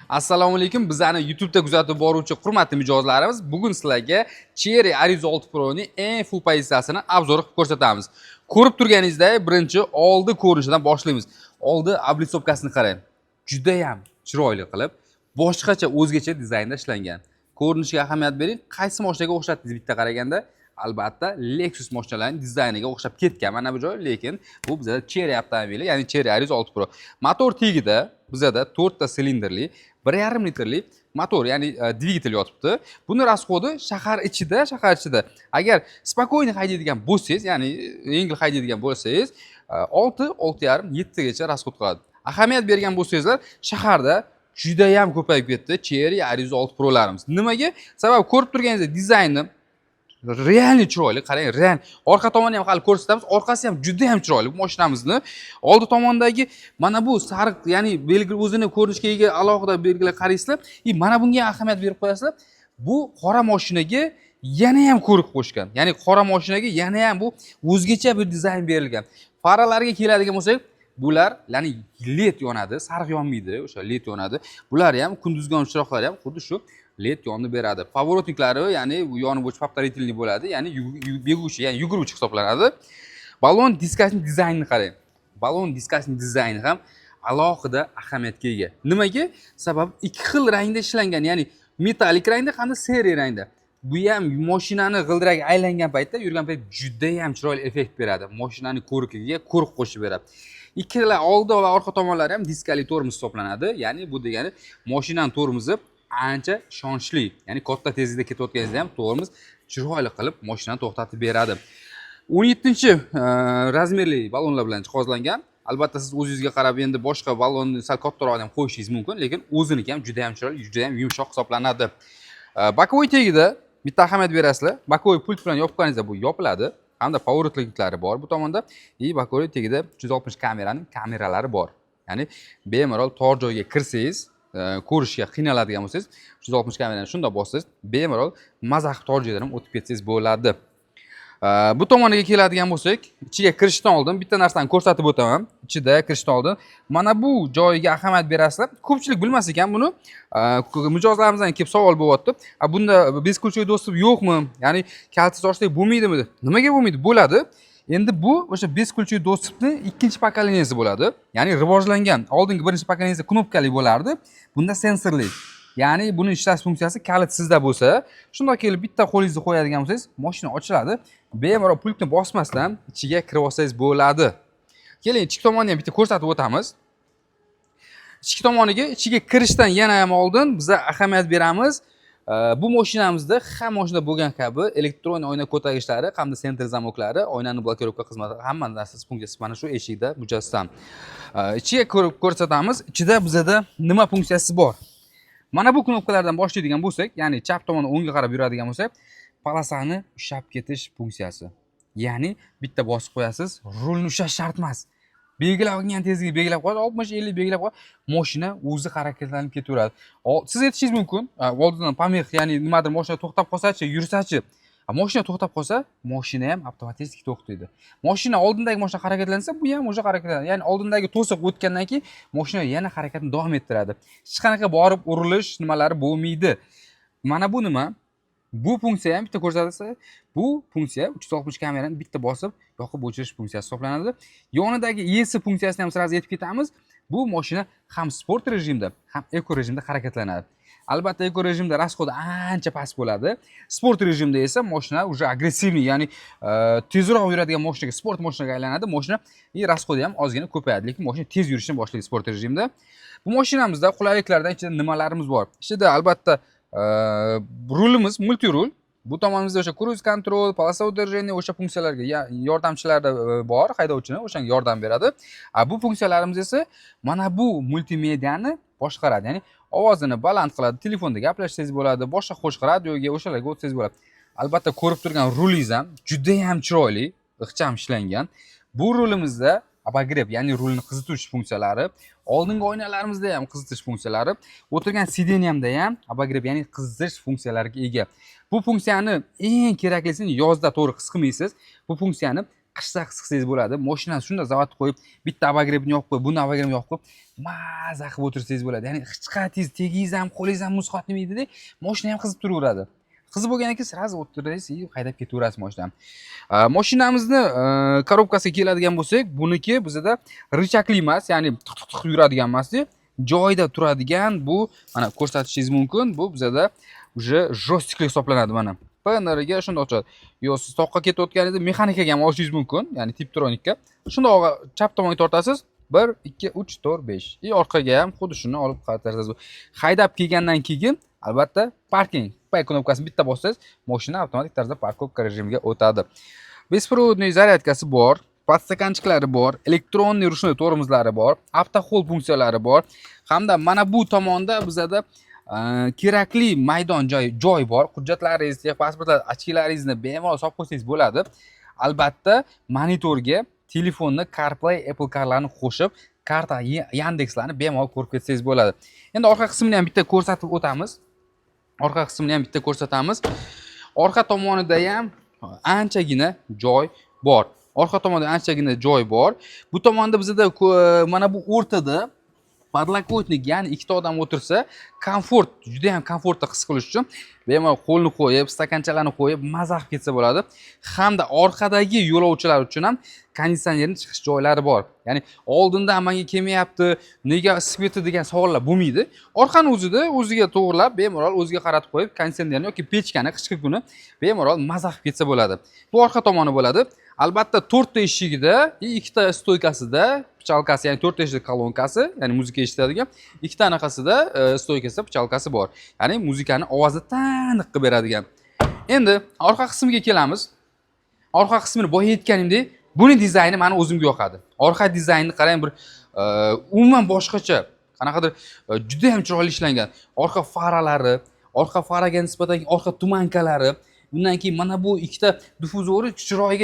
Assalomu alaykum. Bizani YouTube'da kuzatib boruvchi hurmatli mijozlarimiz, bugun sizlarga Cherry Arizo 6 Pro ning eng full pozitsiyasini obzor qilib ko'rsatamiz. Ko'rib turganingizdek, birinchi oldi ko'rinishidan boshlaymiz. Oldi облицовкасini qarang. Juda ham chiroyli qilib, boshqacha o'zgacha dizaynda ishlangan. Ko'rinishiga ahamiyat bering. Qaysi mashinaga o'xshatdingiz bitta qaraganda? Albatta Lexus mashinalarining dizayniga o'xshab ketgan mana bu joy, lekin bu bizda Cherry avtomobili, ya'ni Cherry Arizo 6 Pro. Motor tagida bizda 4 ta silindrli 1,5 litrli motor, ya'ni dvigatel yotibdi. Buni rasxodi shahar ichida. Agar spokойно haydaydigan bo'lsangiz, ya'ni yengil haydaydigan bo'lsangiz, 6-6,5-7 gacha rasxod qiladi. Ahamiyat bergan bo'lsangizlar, shaharda juda ham ko'payib ketdi Cherry Arizo 6 Prolarimiz. Nimaga? Sabab ko'rib turganingizdek dizayni realni chiroyli, qarang, real. Orqa tomonni ham hali ko'rsatamiz. Orqasi ham juda ham chiroyli bu mashinamizni. Oldi tomondagi mana bu sariq, ya'ni belgi o'zini ko'rinishga ega alohida belgilar qaraysizlar. Mana bunga ahamiyat berib qo'yasizlar. Bu qora mashinaga yana ham ko'rik qo'shgan. Ya'ni qora mashinaga yana ham bu o'zgacha bir dizayn berilgan. Faralarga keladigan bo'lsak, bular ya'ni LED yonadi, sariq yonmaydi, o'sha LED yonadi. Bular ham kunduzgi chiroqlar ham xuddi shu LED yonib beradi. Pavorotniklari, ya'ni bu yonib o'chib повторительный bo'ladi, ya'ni beguvchi, ya'ni yuguruvchi hisoblanadi. Balon diskasining dizaynini qarang. Balon diskasining dizayni ham alohida ahamiyatga ega. Nimaga? Sabab ikki xil rangda ishlangan, ya'ni metallik rangda hamda seri rangda. Bu ham mashinani g'ildiragi aylangan paytda, yurgan payt juda ham chiroyli effekt beradi. Mashinani ko'rikiga ko'rik qo'shib beradi. Ikkala oldi va orqa tomonlari ham diskali tormoz hisoblanadi. Ya'ni bu degani mashinaning tormozi ancha ishonchli. Ya'ni katta tezlikda ketayotganingizda ham tormoz chiroyli qilib mashinani to'xtatib beradi. 17-razmerli balonlar bilan jihozlangan. Albatta siz o'zingizga qarab endi boshqa balonni sal kattaroq ham qo'yishingiz mumkin, lekin o'ziniki ham juda ham chiroyli, juda ham yumshoq hisoblanadi. Bokovoy tagida bitta ahamiyat berasizlar. Bokovoy pult bilan yopganingizda bu yopiladi. Hamda pavorotliklari bor bu tomonda. Bokovoy tagida 360 kameraning kameralari bor. Ya'ni bemalol tor joyga kirsangiz, ko'rishga qiynaladigan bo'lsangiz, 360 kamerani shunda bossangiz, bemalol mazax tor joydan ham o'tib ketsangiz bo'ladi. Bu tomoniga keladigan bo'lsak, ichiga kirishdan oldin bitta narsani ko'rsatib o'taman. Ichida kirishdan oldin mana bu joyiga ahamiyat berasizlar. Ko'pchilik bilmas ekan buni. Mijozlarimizdan kelib savol bo'lyapti. Bunda beskulchoy dostуп yo'qmi? Ya'ni kaltsiz ochsak bo'lmaydimi? Nimaga bo'lmaydi? Bo'ladi. Endi bu o'sha beskulchoy dostupni ikkinchi pokoleniyasi bo'ladi. Ya'ni rivojlangan. Oldingi birinchi pokoleniyasi knopkali bo'lardi. Bunda sensorli. Ya'ni buni ishlash funksiyasi kalit sizda bo'lsa, shunday kelib bitta qo'lingizni qo'yadigan bo'lsangiz, mashina ochiladi. Bemalol pultni bosmasdan ichiga kirib olsangiz bo'ladi. Keling, ichki tomonni ham bitta ko'rsatib o'tamiz. Ichki tomoniga, ichiga kirishdan yana ham oldin biz ahamiyat beramiz. Bu mashinamizda hamma mashinada bo'lgan kabi elektron oyna ko'targichlari hamda senter zamoklari, oynani blokirovka xizmati, hamma narsasi funksiyasi mana shu eshikda mujassam. Ichiga ko'rsatamiz. Ichida bizda nima funksiyasi bor? Mana bu knopkalardan boshlaydigan bo'lsak, ya'ni chap tomondan o'ngga qarab yuradigan bo'lsak, polosani ushlab ketish funksiyasi. Ya'ni bitta bosib qo'yasiz, rulni ushlash shart emas. Belgilangan tezlikni belgilab qo'yadi, 60-50 belgilab qo'yadi, mashina o'zi harakatlanib ketaveradi. Siz aytishingiz mumkin, oldidan pamix, ya'ni nimadir mashina to'xtab qolsa-chi, yursa-chi. Mashina to'xtab qolsa, mashina ham avtomatik to'xtaydi. Mashina oldindagi mashina harakatlansa, bu ham o'sha harakatlanadi. Ya'ni oldindagi to'siq o'tgandan keyin mashina yana harakatni davom ettiradi. Hech qanaqa borib urilish nimalari bo'lmaydi. Mana bu nima? Bu funksiya ham bitta ko'rsatilsa, bu funksiya 360 kamerani bitta bosib yoqib o'chirish funksiyasi hisoblanadi. Yonidagi ESC funksiyasini ham sirasiz aytib ketamiz. Bu mashina ham sport rejimda, ham eko rejimda harakatlanadi. Albatta eko rejimda rasxodi ancha past bo'ladi. Sport rejimda esa mashina уже agressivniy, ya'ni tezroq yuradigan mashinaga, sport mashinaga aylanadi. Mashina rasxodi ham ozgina ko'payadi, lekin mashina tez yurishni boshlaydi sport rejimda. Bu mashinamizda qulayliklardan ichida nimalarimiz bor? Ichida albatta rulimiz multirul. Bu tomonimizda o'sha cruise control, polosa удержения, o'sha funksiyalarga yordamchilari bor, haydovchini o'shanga yordam beradi. Bu funksiyalarimiz esa mana bu multimediani boshqaradi. Ya'ni ovozini baland qiladi, telefonda gaplashsangiz bo'ladi, boshqa qo'shiq radioga o'shalarga o'tsangiz bo'ladi. Albatta ko'rib turgan rulingiz ham juda ham chiroyli, ixcham ishlangan. Bu rulimizda abagrev, ya'ni rulni qizitish funksiyalari, oldingi oynalarimizda ham qizitish funksiyalari, o'tirgan sideniyamda ham abagrev, ya'ni qizitish funksiyalariga ega. Bu funksiyani eng keraklisini yozda to'g'ri his qilmaysiz. Bu funksiyani qishda qisqsangiz bo'ladi. Mashinani shunda zavodga qo'yib, bitta abagrebni yoqib qo'yib, buni abagrebni yoqib qo'yib, maza qilib o'tirsangiz bo'ladi. Ya'ni hech qaytingiz tegingiz ham, qo'lingiz ham muz qotmaydi-da, mashina ham qizib turaveradi. Qizib bo'lgandan keyin sразу o'tirasiz, haydab ketaverasiz mashinani. Mashinamizni korobkasiga keladigan bo'lsak, buniki bizda richakli emas, ya'ni tiq yuradigan emas-da, joyida turadigan. Bu mana ko'rsatishingiz mumkin. Bu bizda уже жёсткий hisoblanadi mana. PNRga shunday ochadi. Yo siz toqqa ketayotganingizda mexanikaga ham olishingiz mumkin, ya'ni Tiptronikka. Shunday chap tomonga tortasiz. 1 2 3 4 5. Orqaga ham xuddi shuni olib qaytarasiz. Haydab kelgandan keyin albatta parking knopkasini bitta bossangiz, mashina avtomatik tarzda parkovka rejimiga o'tadi. Беспроводный zaryadkasi bor, podstakanchiklari bor, elektronniy ruchnoy tormozlari bor, avtohol funksiyalari bor, hamda mana bu tomonda bizda kerakli maydon joy bor. Hujjatlaringiz, pasportlar, ochkilaringizni bemalol solib qo'ysangiz bo'ladi. Albatta, monitorga telefonni CarPlay, Apple Car'larni qo'shib, karta Yandex'larni bemalol ko'rib ketsangiz bo'ladi. Endi orqa qismini ham bitta ko'rsatib o'tamiz. Orqa qismini ham bitta ko'rsatamiz. Orqa tomonida ham anchagina joy bor. Orqa tomonda anchagina joy bor. Bu tomonda bizda mana bu o'rtada podlokotnik, ya'ni ikkita odam o'tirsa, komfort, juda ham komfortda his qilish uchun bemalol qo'lni qo'yib, stakanchalarni qo'yib, maza qilib ketsa bo'ladi. Hamda orqadagi yo'lovchilar uchun ham konditsionerning chiqish joylari bor. Ya'ni oldindan menga kelmayapti, nega isib ketdi degan savollar bo'lmaydi. Orqani o'ziga to'g'rilab, bemalol o'ziga qaratib qo'yib, konditsionerni yoki pechkani qishki kuni bemalol maza qilib ketsa bo'ladi. Bu orqa tomoni bo'ladi. Albatta 4 ta eshigida, ikkita stoykasida, pichalkasi, ya'ni 4 ta eshik kolonkasi, ya'ni muzika eshitadigan, ikkita anaqasida stoykasida pichalkasi bor. Ya'ni muzikani ovozini taniq qilib beradigan. Endi orqa qismiga kelamiz. Orqa qismini boya aytganimdek, buni dizayni meni o'zimga yoqadi. Orqa dizaynni qarang, bir umuman boshqacha, qanaqadir juda ham chiroyli ishlangan. Orqa faralari, orqa faraga nisbatan orqa tumankalari, bundan keyin mana bu ikkita difuzori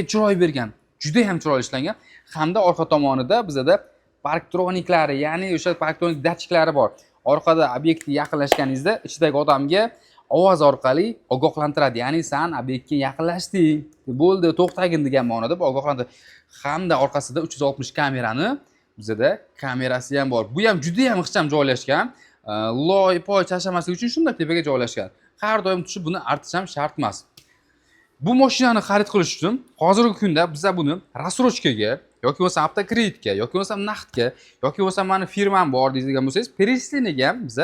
chiroy bergan. Juda ham chiroyli ishlangan. Hamda orqa tomonida bizda parktroniklari, ya'ni o'sha parktronik datchiklari bor. Orqada obyektga yaqinlashganingizda ichidagi odamga ovoz orqali ogohlantiradi. Ya'ni sen obyektga yaqinlashding, bo'ldi, to'xtagin degan ma'noda bu ogohlantiradi. Hamda orqasida 360 kamerani, bizda kamerasi ham bor. Bu ham juda ham ixcham joylashgan. Loy poy chashamaslik uchun shunday tepaga joylashgan. Har doim tushib buni artish ham shart emas. Bu mashinani xarid qilish uchun hozirgi kunda biz buni rassrochkaga yoki bo'lmasa avtokreditga yoki bo'lmasa naqdga yoki bo'lmasa meni firmam bor deydigan bo'lsangiz, перечислениyaga ham biz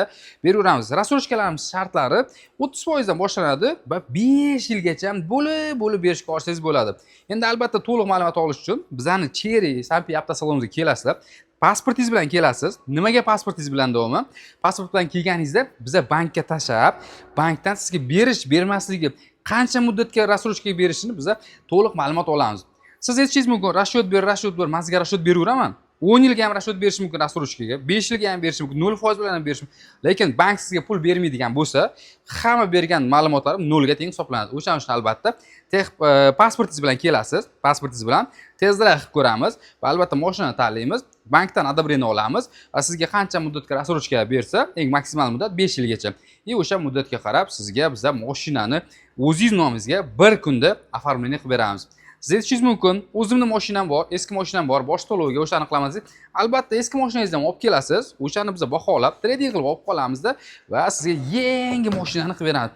beraveramiz. Rassrochkalarimiz shartlari 30% dan boshlanadi va 5 yilgacha bo'lib berishga olsangiz bo'ladi. Endi albatta to'liq ma'lumot olish uchun bizani Cherry Sampi avtosalonimizga kelasizlar. Pasportingiz bilan kelasiz. Nimaga pasportingiz bilan deyapman? Pasport bilan kelganingizda biz bankka tashab, bankdan sizga berish, bermasligi, qancha muddatga rassrochkaga berishini biz to'liq ma'lumot olamiz. Siz aytishingiz mumkin, rashyot ber, men sizga rashyot beraveraman. 10 yilga ham rashyot berish mumkin rassrochkaga, 5 yilga ham berish mumkin, 0% bilan ham berish mumkin. Lekin bank sizga pul bermaydigan bo'lsa, hamma bergan ma'lumotlarim 0 ga teng hisoblanadi. O'shaning uchun albatta pasportingiz bilan kelasiz, pasportingiz bilan tezroq qilib ko'ramiz va albatta mashinani tanlaymiz, bankdan одобрение olamiz va sizga qancha muddatga rassrochka bersa, eng maksimal muddat 5 yilgacha. O'sha muddatga qarab sizga biz mashinani o'zingiz nomingizga bir kunda оформление qilib beramiz. Siz aytishingiz mumkin, o'zimning mashinam bor, eski mashinam bor, bosh to'lovga o'shani qilaman deb. Albatta eski mashinangizni ham olib kelasiz, o'shani biz baholab, trading qilib olib qolamizda va sizga yangi mashinani qilib beramiz.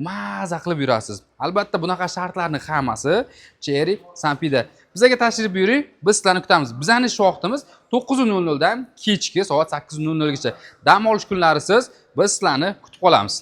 Maza qilib yurasiz. Albatta bunaqa shartlarning hammasi Cherry Sampida. Bizga tashrif buyuring, biz sizlarni kutamiz. Bizning ish vaqtimiz 9:00 dan kechki soat 8:00 gacha. Dam olish kunlarisiz biz sizlarni kutib qolamiz.